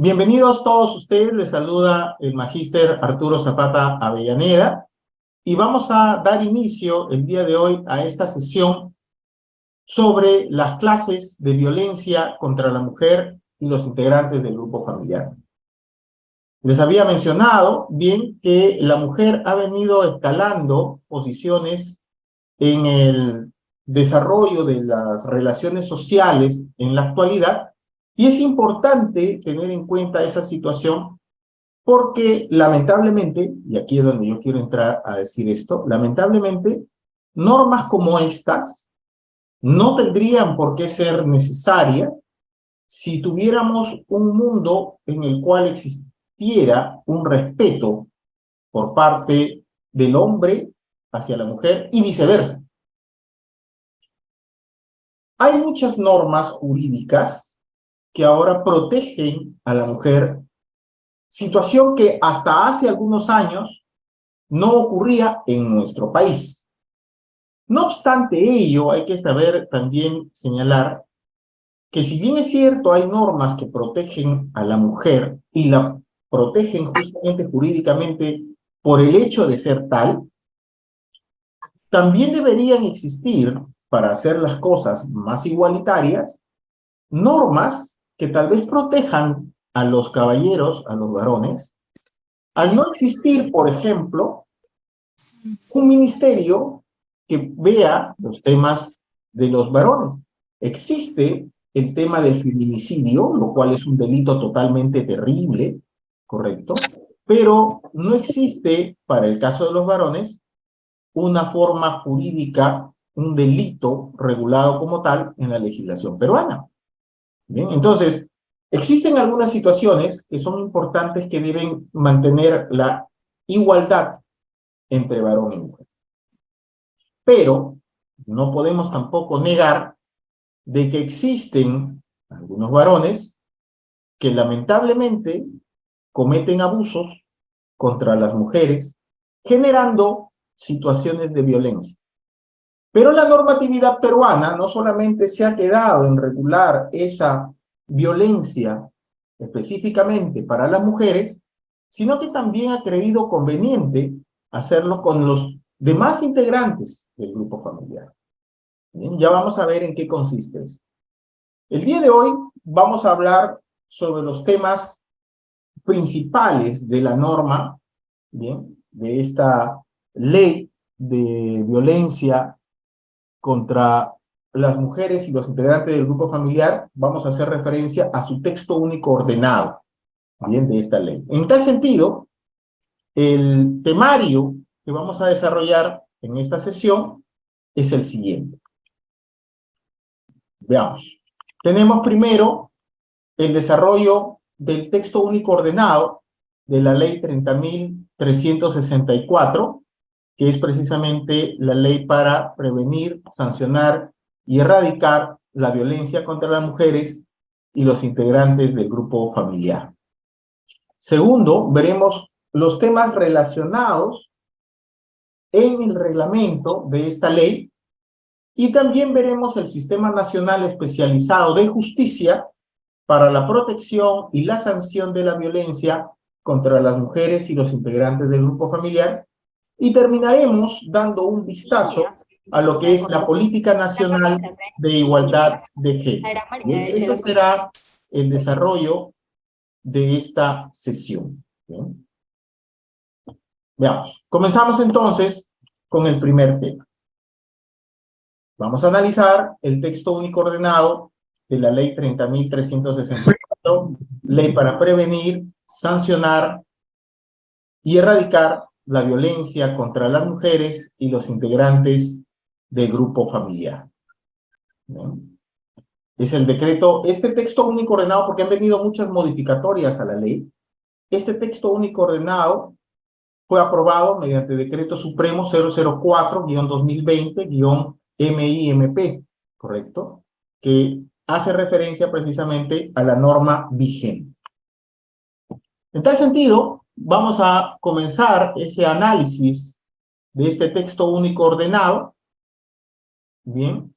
Bienvenidos todos ustedes, les saluda el magíster Arturo Zapata Avellaneda y vamos a dar inicio el día de hoy a esta sesión sobre las clases de violencia contra la mujer y los integrantes del grupo familiar. Les había mencionado bien que la mujer ha venido escalando posiciones en el desarrollo de las relaciones sociales en la actualidad, y es importante tener en cuenta esa situación porque lamentablemente, y aquí es donde yo quiero entrar a decir esto, lamentablemente normas como estas no tendrían por qué ser necesarias si tuviéramos un mundo en el cual existiera un respeto por parte del hombre hacia la mujer y viceversa. Hay muchas normas jurídicas que ahora protegen a la mujer, situación que hasta hace algunos años no ocurría en nuestro país. No obstante ello, hay que saber también señalar que si bien es cierto hay normas que protegen a la mujer y la protegen justamente jurídicamente por el hecho de ser tal, también deberían existir, para hacer las cosas más igualitarias, normas que tal vez protejan a los caballeros, a los varones, al no existir, por ejemplo, un ministerio que vea los temas de los varones. Existe el tema del feminicidio, lo cual es un delito totalmente terrible, ¿correcto? Pero no existe, para el caso de los varones, una forma jurídica, un delito regulado como tal en la legislación peruana. Bien, entonces, existen algunas situaciones que son importantes que deben mantener la igualdad entre varón y mujer. Pero no podemos tampoco negar de que existen algunos varones que lamentablemente cometen abusos contra las mujeres, generando situaciones de violencia. Pero la normatividad peruana no solamente se ha quedado en regular esa violencia específicamente para las mujeres, sino que también ha creído conveniente hacerlo con los demás integrantes del grupo familiar. Bien, ya vamos a ver en qué consiste eso. El día de hoy vamos a hablar sobre los temas principales de la norma, bien, de esta ley de violencia contra las mujeres y los integrantes del grupo familiar. Vamos a hacer referencia a su texto único ordenado, bien, de esta ley. En tal sentido, el temario que vamos a desarrollar en esta sesión es el siguiente. Veamos. Tenemos primero el desarrollo del texto único ordenado de la ley 30.364, que es precisamente la ley para prevenir, sancionar y erradicar la violencia contra las mujeres y los integrantes del grupo familiar. Segundo, veremos los temas relacionados en el reglamento de esta ley, y también veremos el Sistema Nacional Especializado de Justicia para la protección y la sanción de la violencia contra las mujeres y los integrantes del grupo familiar, y terminaremos dando un vistazo a lo que es la Política Nacional de Igualdad de Género. Ese será el desarrollo de esta sesión. ¿Bien? Veamos. Comenzamos entonces con el primer tema. Vamos a analizar el texto único ordenado de la ley 30.364, ley para prevenir, sancionar y erradicar la violencia contra las mujeres y los integrantes del grupo familiar. ¿Bien? Es el decreto, este texto único ordenado, porque han venido muchas modificatorias a la ley. Este texto único ordenado fue aprobado mediante Decreto Supremo 004-2020-MIMP, ¿correcto? Que hace referencia precisamente a la norma vigente. En tal sentido, vamos a comenzar ese análisis de este texto único ordenado, bien,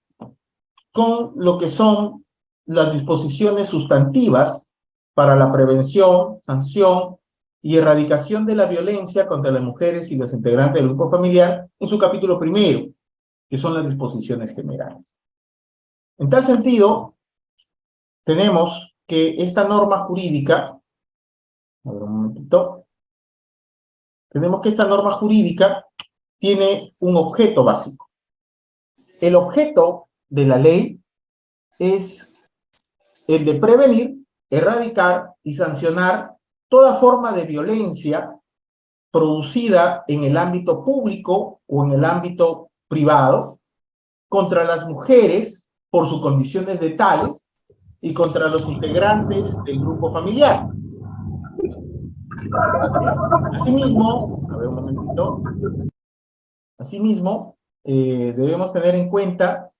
con lo que son las disposiciones sustantivas para la prevención, sanción y erradicación de la violencia contra las mujeres y los integrantes del grupo familiar en su capítulo primero, que son las disposiciones generales. En tal sentido, tenemos que esta norma jurídica, a ver un momentito, tenemos que esta norma jurídica tiene un objeto básico. El objeto de la ley es el de prevenir, erradicar y sancionar toda forma de violencia producida en el ámbito público o en el ámbito privado contra las mujeres por sus condiciones de tales y contra los integrantes del grupo familiar. Asimismo, a ver un momentito, asimismo, debemos tener en cuenta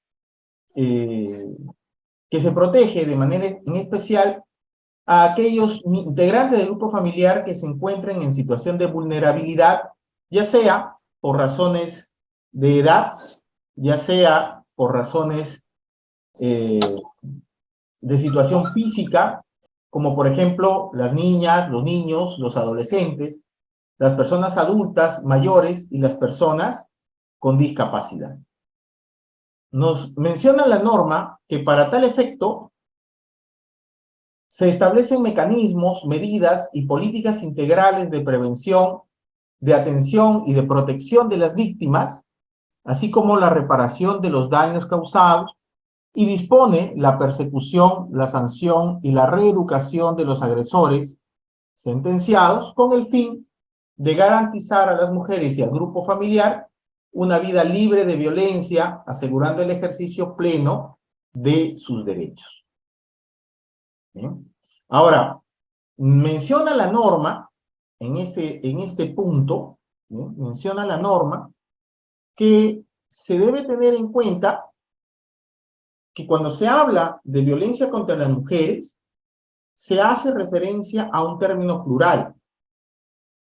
que se protege de manera en especial a aquellos integrantes del grupo familiar que se encuentren en situación de vulnerabilidad, ya sea por razones de edad, ya sea por razones de situación física, como por ejemplo las niñas, los niños, los adolescentes, las personas adultas mayores y las personas con discapacidad. Nos menciona la norma que para tal efecto se establecen mecanismos, medidas y políticas integrales de prevención, de atención y de protección de las víctimas, así como la reparación de los daños causados, y dispone la persecución, la sanción y la reeducación de los agresores sentenciados con el fin de garantizar a las mujeres y al grupo familiar una vida libre de violencia, asegurando el ejercicio pleno de sus derechos. ¿Bien? Ahora, menciona la norma, en este punto, ¿bien? Menciona la norma que se debe tener en cuenta que cuando se habla de violencia contra las mujeres, se hace referencia a un término plural.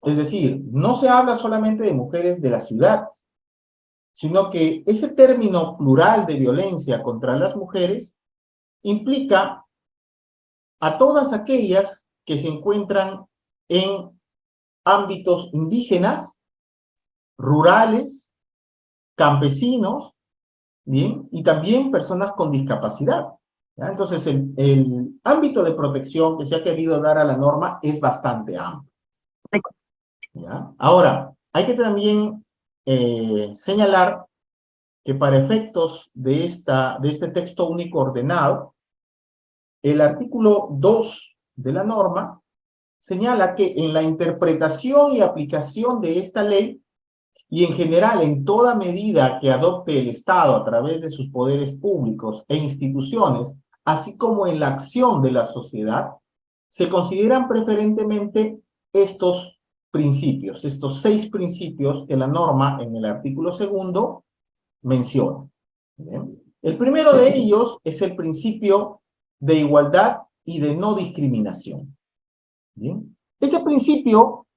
Es decir, no se habla solamente de mujeres de la ciudad, sino que ese término plural de violencia contra las mujeres implica a todas aquellas que se encuentran en ámbitos indígenas, rurales, campesinos, ¿bien? Y también personas con discapacidad. ¿Ya? Entonces, el ámbito de protección que se ha querido dar a la norma es bastante amplio. ¿Ya? Ahora, hay que también señalar que para efectos de este texto único ordenado, el artículo 2 de la norma señala que en la interpretación y aplicación de esta ley, y en general en toda medida que adopte el Estado a través de sus poderes públicos e instituciones, así como en la acción de la sociedad, se consideran preferentemente estos principios, estos 6 principios que la norma en el artículo 2 menciona. ¿Bien? El primero de ellos es el principio de igualdad y de no discriminación. ¿Bien? Este principio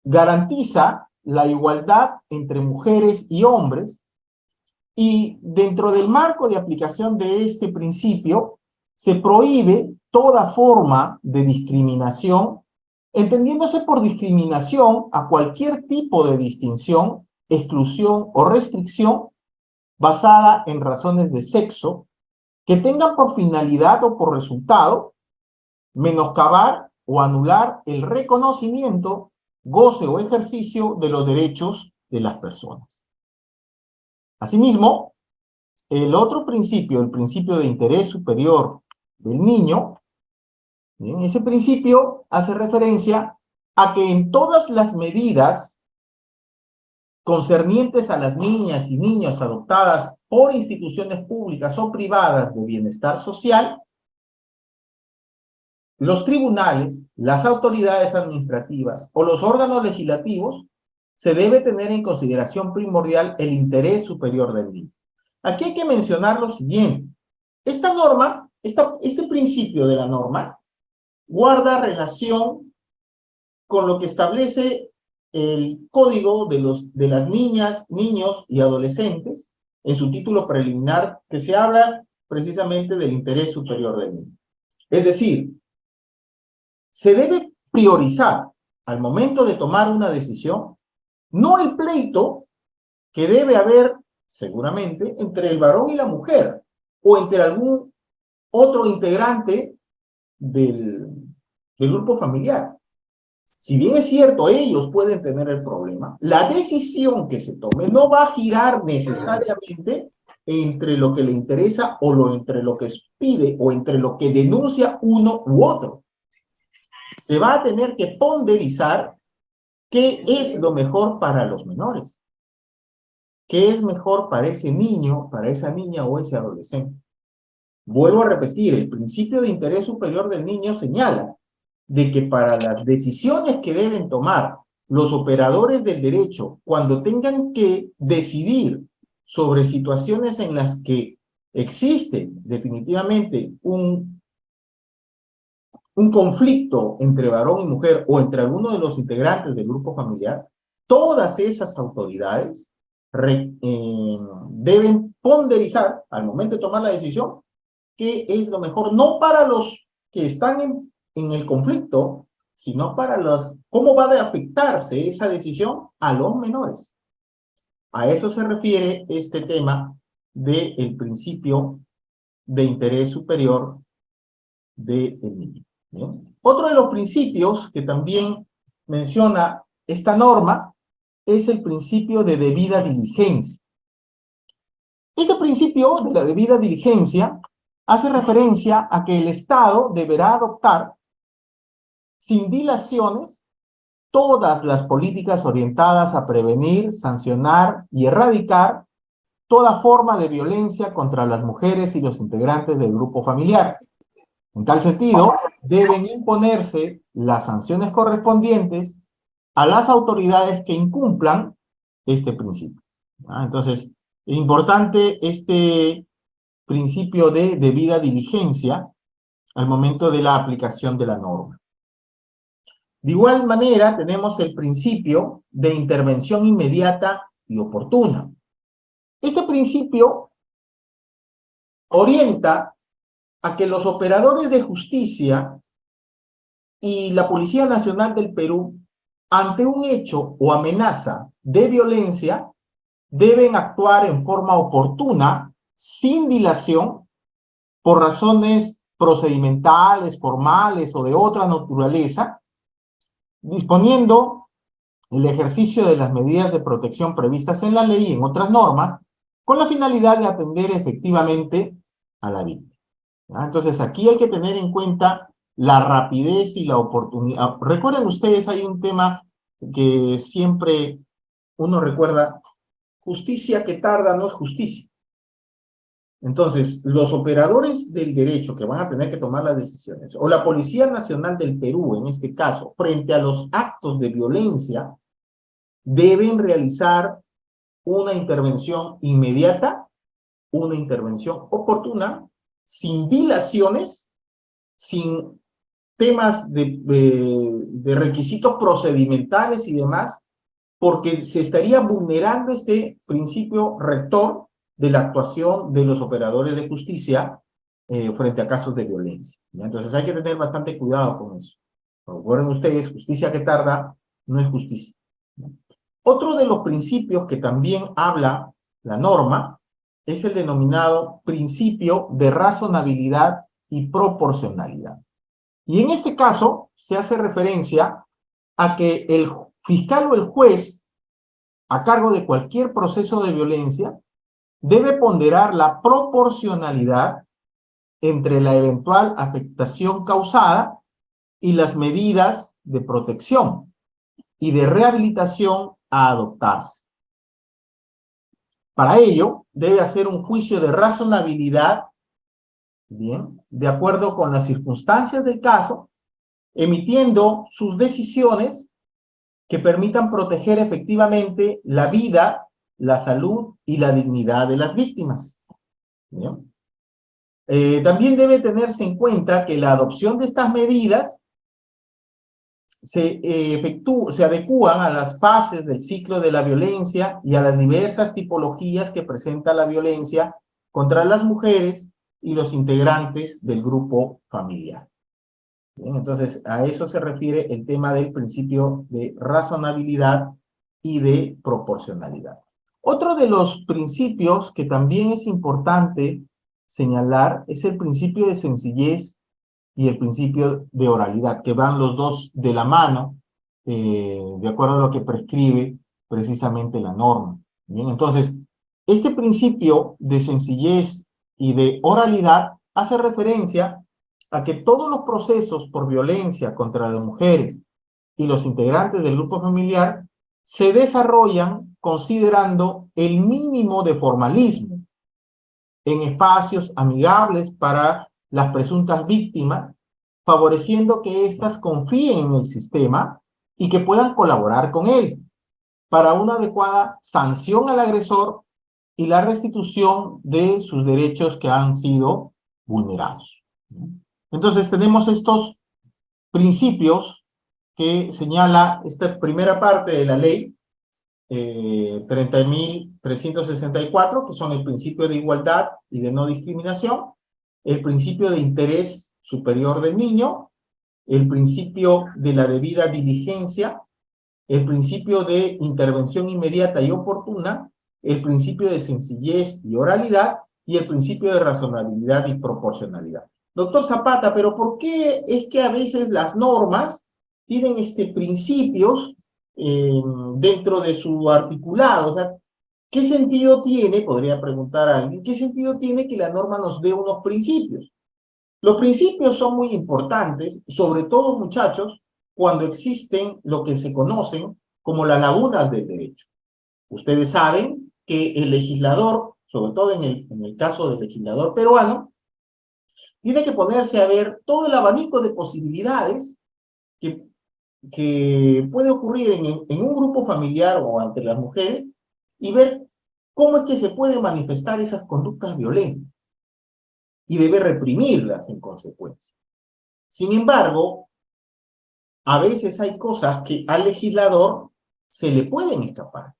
garantiza la igualdad entre mujeres y hombres, y dentro del marco de aplicación de este principio se prohíbe toda forma de discriminación, entendiéndose por discriminación a cualquier tipo de distinción, exclusión o restricción basada en razones de sexo que tengan por finalidad o por resultado menoscabar o anular el reconocimiento, goce o ejercicio de los derechos de las personas. Asimismo, el otro principio, el principio de interés superior del niño, ¿bien? Ese principio hace referencia a que en todas las medidas concernientes a las niñas y niños adoptadas por instituciones públicas o privadas de bienestar social, los tribunales, las autoridades administrativas o los órganos legislativos se debe tener en consideración primordial el interés superior del niño. Aquí hay que mencionar lo siguiente. Esta norma, este principio de la norma, guarda relación con lo que establece el Código de las Niñas, Niños y Adolescentes en su título preliminar, que se habla precisamente del interés superior del niño. Es decir, se debe priorizar al momento de tomar una decisión, no el pleito que debe haber seguramente entre el varón y la mujer, o entre algún otro integrante del, del grupo familiar. Si bien es cierto, ellos pueden tener el problema, la decisión que se tome no va a girar necesariamente entre lo que le interesa entre lo que pide o entre lo que denuncia uno u otro. Se va a tener que ponderizar qué es lo mejor para los menores, qué es mejor para ese niño, para esa niña o ese adolescente. Vuelvo a repetir, el principio de interés superior del niño señala de que para las decisiones que deben tomar los operadores del derecho cuando tengan que decidir sobre situaciones en las que existe definitivamente un conflicto entre varón y mujer o entre alguno de los integrantes del grupo familiar, todas esas autoridades deben ponderizar al momento de tomar la decisión qué es lo mejor, no para los que están en el conflicto, sino para cómo va a afectarse esa decisión a los menores. A eso se refiere este tema del principio de interés superior del niño. ¿Bien? Otro de los principios que también menciona esta norma es el principio de debida diligencia. Este principio de la debida diligencia hace referencia a que el Estado deberá adoptar sin dilaciones todas las políticas orientadas a prevenir, sancionar y erradicar toda forma de violencia contra las mujeres y los integrantes del grupo familiar. En tal sentido, deben imponerse las sanciones correspondientes a las autoridades que incumplan este principio. Entonces, es importante este principio de debida diligencia al momento de la aplicación de la norma. De igual manera, tenemos el principio de intervención inmediata y oportuna. Este principio orienta a que los operadores de justicia y la Policía Nacional del Perú, ante un hecho o amenaza de violencia, deben actuar en forma oportuna, sin dilación, por razones procedimentales, formales o de otra naturaleza, disponiendo el ejercicio de las medidas de protección previstas en la ley y en otras normas, con la finalidad de atender efectivamente a la víctima. Entonces, aquí hay que tener en cuenta la rapidez y la oportunidad. Recuerden ustedes, hay un tema que siempre uno recuerda: justicia que tarda no es justicia. Entonces, los operadores del derecho que van a tener que tomar las decisiones, o la Policía Nacional del Perú, en este caso, frente a los actos de violencia, deben realizar una intervención inmediata, una intervención oportuna, sin dilaciones, sin temas de requisitos procedimentales y demás, porque se estaría vulnerando este principio rector de la actuación de los operadores de justicia frente a casos de violencia. ¿Ya? Entonces hay que tener bastante cuidado con eso. Recuerden ustedes, justicia que tarda no es justicia. ¿Ya? Otro de los principios que también habla la norma es el denominado principio de razonabilidad y proporcionalidad. Y en este caso se hace referencia a que el fiscal o el juez a cargo de cualquier proceso de violencia debe ponderar la proporcionalidad entre la eventual afectación causada y las medidas de protección y de rehabilitación a adoptarse. Para ello, debe hacer un juicio de razonabilidad, bien, de acuerdo con las circunstancias del caso, emitiendo sus decisiones que permitan proteger efectivamente la vida, la salud y la dignidad de las víctimas. ¿Bien? También debe tenerse en cuenta que la adopción de estas medidas se adecúan a las fases del ciclo de la violencia y a las diversas tipologías que presenta la violencia contra las mujeres y los integrantes del grupo familiar. Bien, entonces, a eso se refiere el tema del principio de razonabilidad y de proporcionalidad. Otro de los principios que también es importante señalar es el principio de sencillez y el principio de oralidad, que van los dos de la mano, de acuerdo a lo que prescribe precisamente la norma. Bien, entonces, este principio de sencillez y de oralidad hace referencia a que todos los procesos por violencia contra las mujeres y los integrantes del grupo familiar se desarrollan considerando el mínimo de formalismo en espacios amigables para las presuntas víctimas, favoreciendo que éstas confíen en el sistema y que puedan colaborar con él para una adecuada sanción al agresor y la restitución de sus derechos que han sido vulnerados. Entonces tenemos estos principios que señala esta primera parte de la ley 30.364, que son el principio de igualdad y de no discriminación, el principio de interés superior del niño, el principio de la debida diligencia, el principio de intervención inmediata y oportuna, el principio de sencillez y oralidad, y el principio de razonabilidad y proporcionalidad. Doctor Zapata, pero ¿por qué es que a veces las normas tienen principios dentro de su articulado? O sea, ¿qué sentido tiene, podría preguntar a alguien, qué sentido tiene que la norma nos dé unos principios? Los principios son muy importantes, sobre todo, muchachos, cuando existen lo que se conocen como las lagunas del derecho. Ustedes saben que el legislador, sobre todo en el caso del legislador peruano, tiene que ponerse a ver todo el abanico de posibilidades que, que puede ocurrir en un grupo familiar o entre las mujeres y ver cómo es que se pueden manifestar esas conductas violentas y debe reprimirlas en consecuencia. Sin embargo, a veces hay cosas que al legislador se le pueden escapar.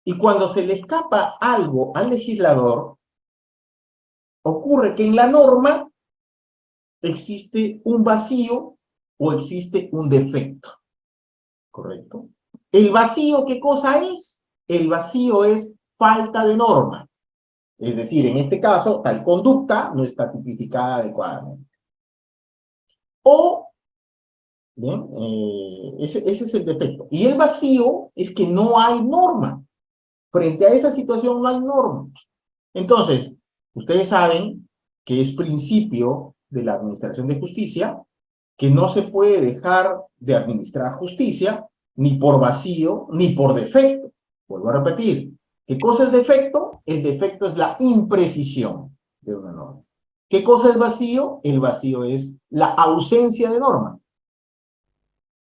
Y cuando se le escapa algo al legislador, ocurre que en la norma existe un vacío o existe un defecto. ¿Correcto? El vacío, ¿qué cosa es? El vacío es falta de norma. Es decir, en este caso, tal conducta no está tipificada adecuadamente. O, bien, ese es el defecto. Y el vacío es que no hay norma. Frente a esa situación no hay norma. Entonces, ustedes saben que es principio de la administración de justicia que no se puede dejar de administrar justicia ni por vacío ni por defecto. Vuelvo a repetir, ¿qué cosa es defecto? El defecto es la imprecisión de una norma. ¿Qué cosa es vacío? El vacío es la ausencia de norma.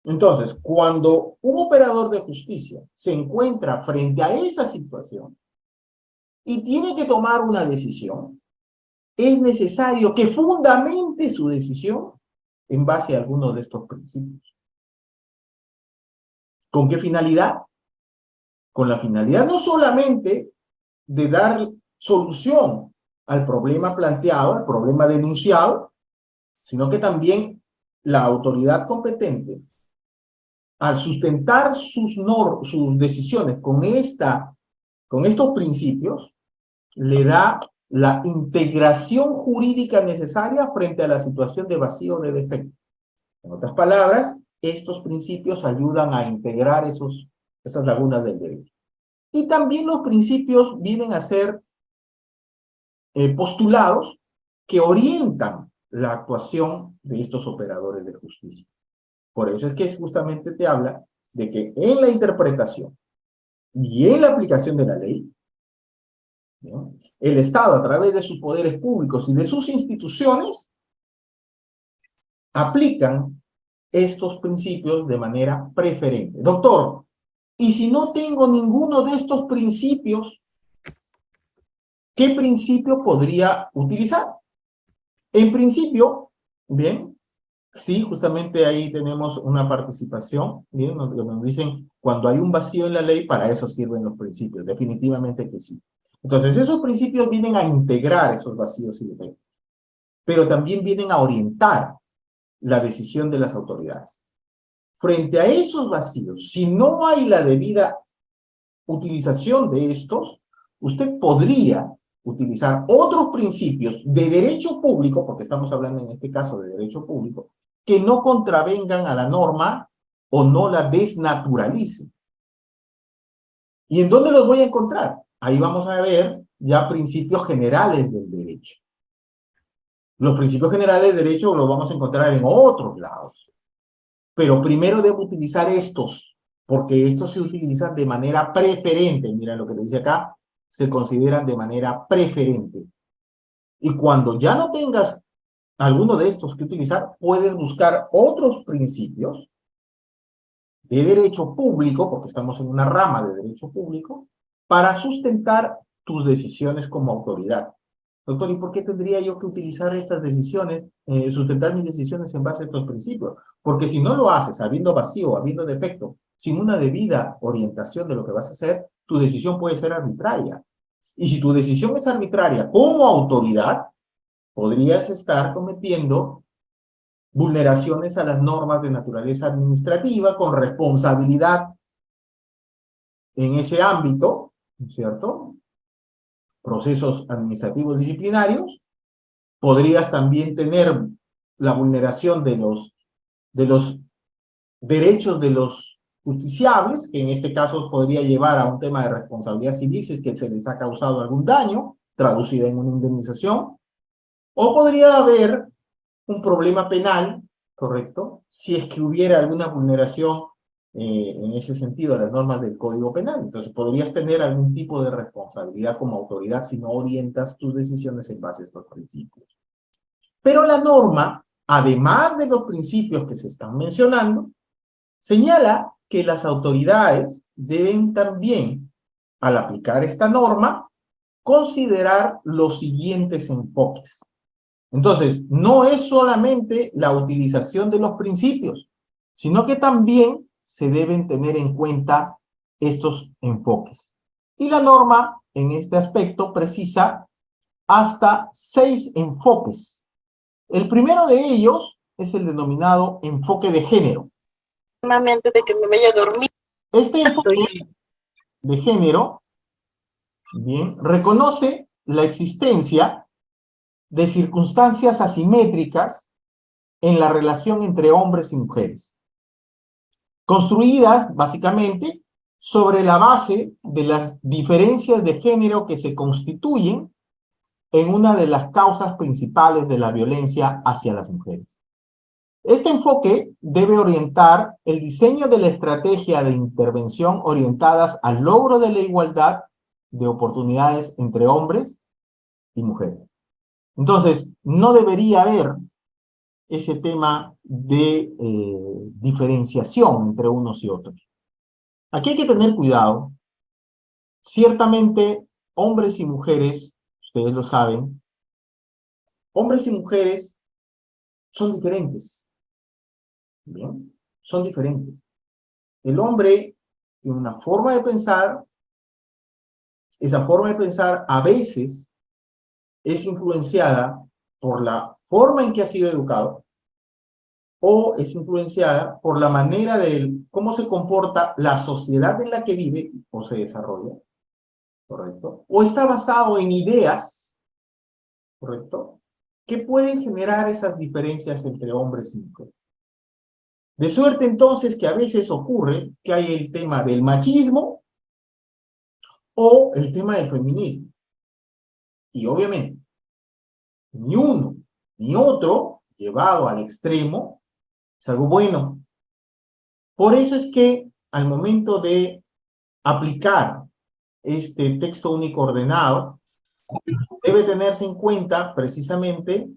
Entonces, cuando un operador de justicia se encuentra frente a esa situación y tiene que tomar una decisión, es necesario que fundamente su decisión en base a algunos de estos principios. ¿Con qué finalidad? Con la finalidad no solamente de dar solución al problema planteado, al problema denunciado, sino que también la autoridad competente, al sustentar sus decisiones con estos principios, le da la integración jurídica necesaria frente a la situación de vacío o de defecto. En otras palabras, estos principios ayudan a integrar esas lagunas del derecho. Y también los principios vienen a ser postulados que orientan la actuación de estos operadores de justicia. Por eso es que justamente te habla de que en la interpretación y en la aplicación de la ley, ¿no?, el Estado, a través de sus poderes públicos y de sus instituciones, aplican estos principios de manera preferente. Doctor, y si no tengo ninguno de estos principios, ¿qué principio podría utilizar? En principio, bien, sí, justamente ahí tenemos una participación, bien, nos dicen, cuando hay un vacío en la ley, para eso sirven los principios, definitivamente que sí. Entonces, esos principios vienen a integrar esos vacíos y defectos, pero también vienen a orientar la decisión de las autoridades. Frente a esos vacíos, si no hay la debida utilización de estos, usted podría utilizar otros principios de derecho público, porque estamos hablando en este caso de derecho público, que no contravengan a la norma o no la desnaturalicen. ¿Y en dónde los voy a encontrar? Ahí vamos a ver ya principios generales del derecho. Los principios generales del derecho los vamos a encontrar en otros lados. Pero primero debo utilizar estos, porque estos se utilizan de manera preferente. Mira lo que le dice acá, se consideran de manera preferente. Y cuando ya no tengas alguno de estos que utilizar, puedes buscar otros principios de derecho público, porque estamos en una rama de derecho público, para sustentar tus decisiones como autoridad. Doctor, ¿y por qué tendría yo que utilizar estas decisiones, sustentar mis decisiones en base a estos principios? Porque si no lo haces, habiendo vacío, habiendo defecto, sin una debida orientación de lo que vas a hacer, tu decisión puede ser arbitraria. Y si tu decisión es arbitraria como autoridad, podrías estar cometiendo vulneraciones a las normas de naturaleza administrativa con responsabilidad en ese ámbito, ¿no es cierto? Procesos administrativos disciplinarios. Podrías también tener la vulneración de los derechos de los justiciables, que en este caso podría llevar a un tema de responsabilidad civil si es que se les ha causado algún daño, traducida en una indemnización, o podría haber un problema penal, ¿correcto? Si es que hubiera alguna vulneración en ese sentido a las normas del Código Penal. Entonces podrías tener algún tipo de responsabilidad como autoridad si no orientas tus decisiones en base a estos principios. Pero la norma, además de los principios que se están mencionando, señala que las autoridades deben también, al aplicar esta norma, considerar los siguientes enfoques. Entonces, no es solamente la utilización de los principios, sino que también se deben tener en cuenta estos enfoques. Y la norma, en este aspecto, precisa hasta 6 enfoques. El primero de ellos es el denominado enfoque de género. Antes de que me vaya a dormir. Este enfoque de género, bien, reconoce la existencia de circunstancias asimétricas en la relación entre hombres y mujeres, construidas básicamente sobre la base de las diferencias de género que se constituyen en una de las causas principales de la violencia hacia las mujeres. Este enfoque debe orientar el diseño de la estrategia de intervención orientadas al logro de la igualdad de oportunidades entre hombres y mujeres. Entonces, no debería haber ese tema de diferenciación entre unos y otros. Aquí hay que tener cuidado. Ciertamente, hombres y mujeres, ustedes lo saben, hombres y mujeres son diferentes. ¿Bien? Son diferentes. El hombre tiene una forma de pensar, esa forma de pensar a veces es influenciada por la forma en que ha sido educado, o es influenciada por la manera de cómo se comporta la sociedad en la que vive o se desarrolla, ¿correcto? O está basado en ideas, ¿correcto? Que pueden generar esas diferencias entre hombres y mujeres. De suerte entonces que a veces ocurre que hay el tema del machismo o el tema del feminismo. Y obviamente, ni uno ni otro, llevado al extremo, es algo bueno. Por eso es que al momento de aplicar este texto único ordenado, debe tenerse en cuenta precisamente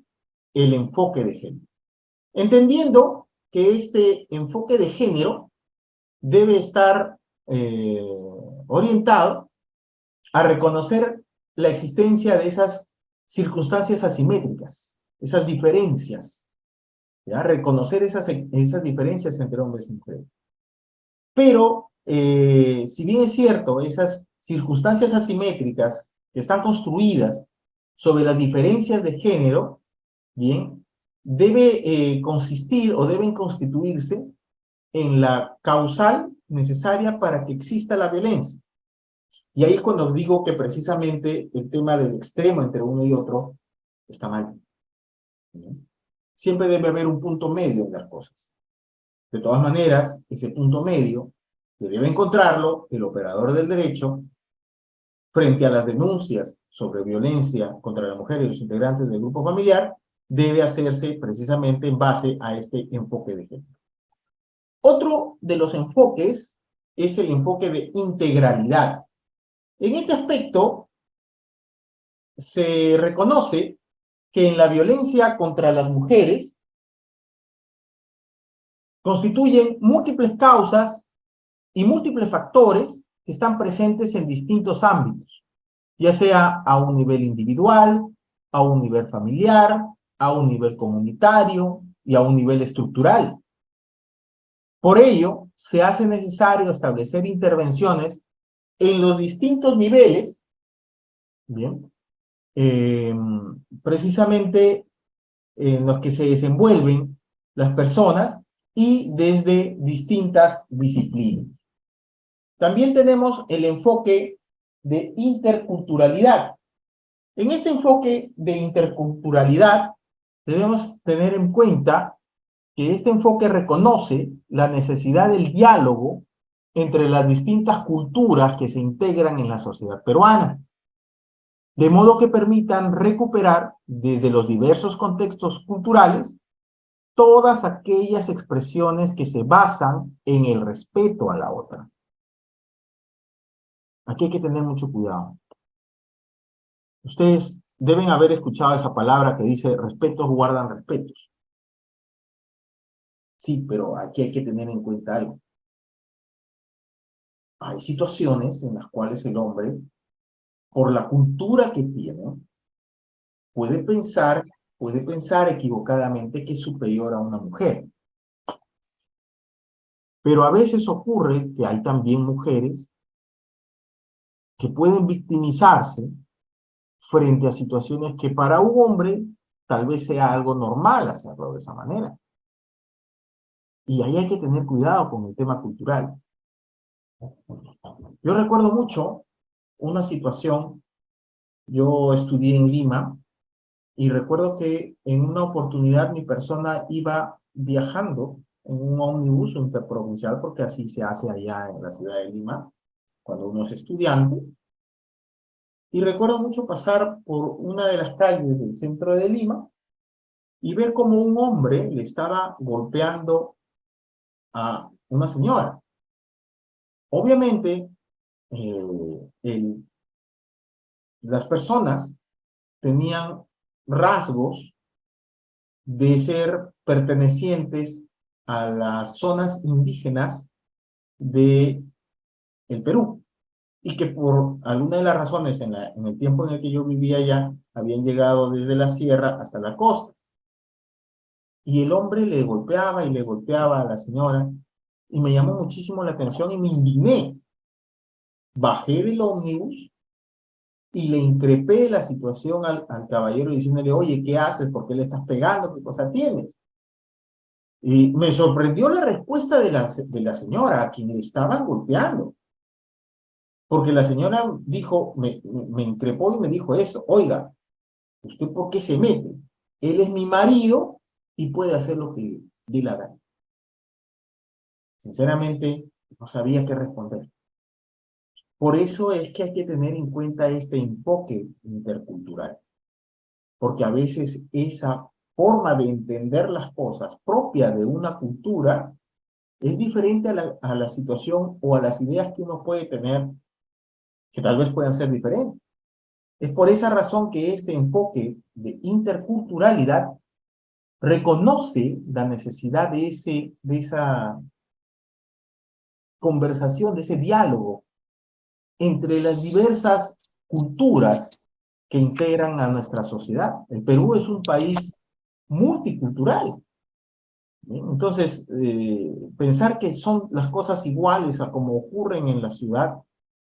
el enfoque de género. Entendiendo que este enfoque de género debe estar orientado a reconocer la existencia de esas circunstancias asimétricas, esas diferencias, ¿ya? Reconocer esas diferencias entre hombres y mujeres. Pero, si bien es cierto, esas circunstancias asimétricas que están construidas sobre las diferencias de género, bien, debe consistir o deben constituirse en la causal necesaria para que exista la violencia. Y ahí es cuando digo que precisamente el tema del extremo entre uno y otro está mal. ¿No? Siempre debe haber un punto medio en las cosas. De todas maneras, ese punto medio que debe encontrarlo el operador del derecho frente a las denuncias sobre violencia contra la mujer y los integrantes del grupo familiar, debe hacerse precisamente en base a este enfoque de género. Otro de los enfoques es el enfoque de integralidad. En este aspecto, se reconoce que en la violencia contra las mujeres constituyen múltiples causas y múltiples factores que están presentes en distintos ámbitos, ya sea a un nivel individual, a un nivel familiar, a un nivel comunitario y a un nivel estructural. Por ello, se hace necesario establecer intervenciones en los distintos niveles, ¿bien? Precisamente en los que se desenvuelven las personas y desde distintas disciplinas. También tenemos el enfoque de interculturalidad. En este enfoque de interculturalidad debemos tener en cuenta que este enfoque reconoce la necesidad del diálogo entre las distintas culturas que se integran en la sociedad peruana, de modo que permitan recuperar desde los diversos contextos culturales todas aquellas expresiones que se basan en el respeto a la otra. Aquí hay que tener mucho cuidado. Ustedes deben haber escuchado esa palabra que dice respetos guardan respetos. Sí, pero aquí hay que tener en cuenta algo. Hay situaciones en las cuales el hombre, por la cultura que tiene, puede pensar equivocadamente que es superior a una mujer. Pero a veces ocurre que hay también mujeres que pueden victimizarse frente a situaciones que para un hombre tal vez sea algo normal hacerlo de esa manera. Y ahí hay que tener cuidado con el tema cultural. Yo recuerdo mucho una situación, yo estudié en Lima, y recuerdo que en una oportunidad mi persona iba viajando en un ómnibus interprovincial, porque así se hace allá en la ciudad de Lima, cuando uno es estudiante. Y recuerdo mucho pasar por una de las calles del centro de Lima y ver como un hombre le estaba golpeando a una señora. Obviamente, las personas tenían rasgos de ser pertenecientes a las zonas indígenas de el Perú, y que por alguna de las razones en el tiempo en el que yo vivía allá, habían llegado desde la sierra hasta la costa. Y el hombre le golpeaba y le golpeaba a la señora, y me llamó muchísimo la atención y me indigné. Bajé del ómnibus y le increpé la situación al caballero diciéndole, oye, ¿qué haces? ¿Por qué le estás pegando? ¿Qué cosa tienes? Y me sorprendió la respuesta de la señora a quien le estaban golpeando. Porque la señora dijo, me increpó y me dijo esto, oiga, ¿usted por qué se mete? Él es mi marido y puede hacer lo que dé la gana. Sinceramente, no sabía qué responder. Por eso es que hay que tener en cuenta este enfoque intercultural, porque a veces esa forma de entender las cosas propia de una cultura es diferente a la situación o a las ideas que uno puede tener, que tal vez puedan ser diferentes. Es por esa razón que este enfoque de interculturalidad reconoce la necesidad de esa conversación, de ese diálogo entre las diversas culturas que integran a nuestra sociedad. El Perú es un país multicultural. ¿Bien? Entonces, pensar que son las cosas iguales a como ocurren en la ciudad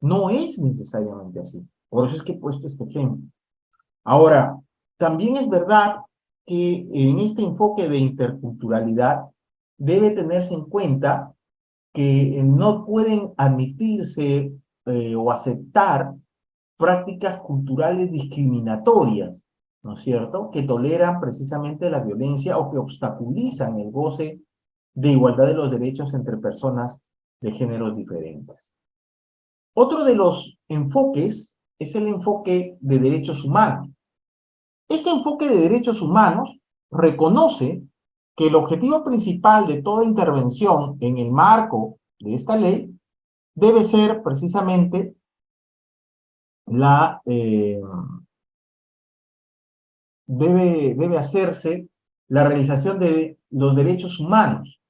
no es necesariamente así. Por eso es que he puesto este ejemplo. Ahora, también es verdad que en este enfoque de interculturalidad debe tenerse en cuenta que no pueden admitirse o aceptar prácticas culturales discriminatorias, ¿no es cierto?, que toleran precisamente la violencia o que obstaculizan el goce de igualdad de los derechos entre personas de géneros diferentes. Otro de los enfoques es el enfoque de derechos humanos. Este enfoque de derechos humanos reconoce que el objetivo principal de toda intervención en el marco de esta ley debe ser precisamente debe hacerse la realización de los derechos humanos,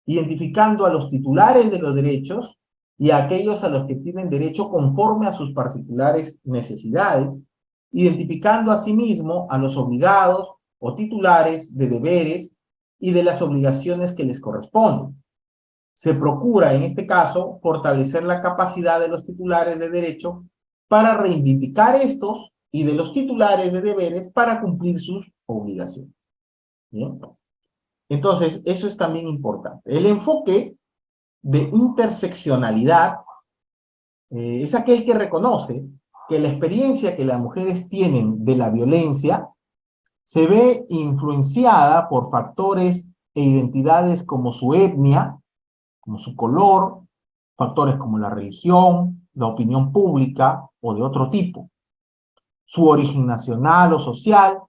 identificando a los titulares de los derechos y a aquellos a los que tienen derecho conforme a sus particulares necesidades, identificando asimismo a los obligados o titulares de deberes y de las obligaciones que les corresponden. Se procura, en este caso, fortalecer la capacidad de los titulares de derecho para reivindicar estos y de los titulares de deberes para cumplir sus obligaciones. ¿Bien? Entonces, eso es también importante. El enfoque de interseccionalidad es aquel que reconoce que la experiencia que las mujeres tienen de la violencia se ve influenciada por factores e identidades como su etnia, como su color, factores como la religión, la opinión pública o de otro tipo, su origen nacional o social,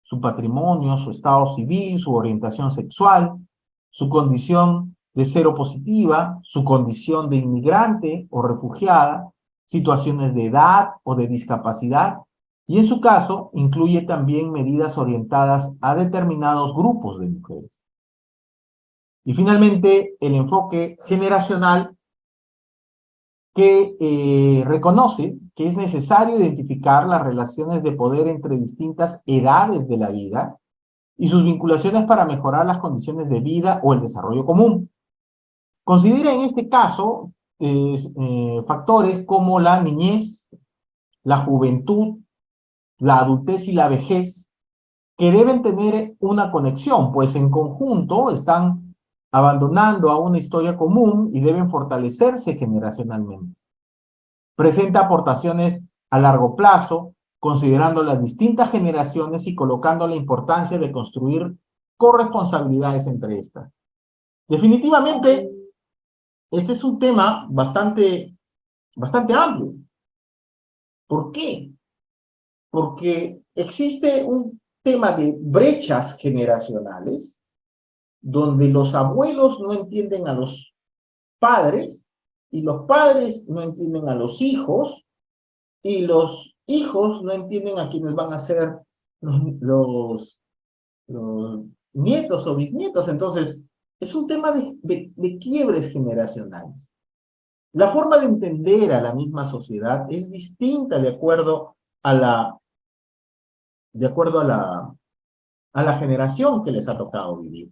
su patrimonio, su estado civil, su orientación sexual, su condición de seropositiva, su condición de inmigrante o refugiada, situaciones de edad o de discapacidad, y en su caso incluye también medidas orientadas a determinados grupos de mujeres. Y finalmente, el enfoque generacional que reconoce que es necesario identificar las relaciones de poder entre distintas edades de la vida y sus vinculaciones para mejorar las condiciones de vida o el desarrollo común. Considera en este caso factores como la niñez, la juventud, la adultez y la vejez, que deben tener una conexión, pues en conjunto están abandonando a una historia común y deben fortalecerse generacionalmente. Presenta aportaciones a largo plazo, considerando las distintas generaciones y colocando la importancia de construir corresponsabilidades entre estas. Definitivamente, este es un tema bastante amplio. ¿Por qué? Porque existe un tema de brechas generacionales donde los abuelos no entienden a los padres y los padres no entienden a los hijos y los hijos no entienden a quienes van a ser los, los nietos o bisnietos. Entonces, es un tema de quiebres generacionales. La forma de entender a la misma sociedad es distinta de acuerdo a la generación que les ha tocado vivir.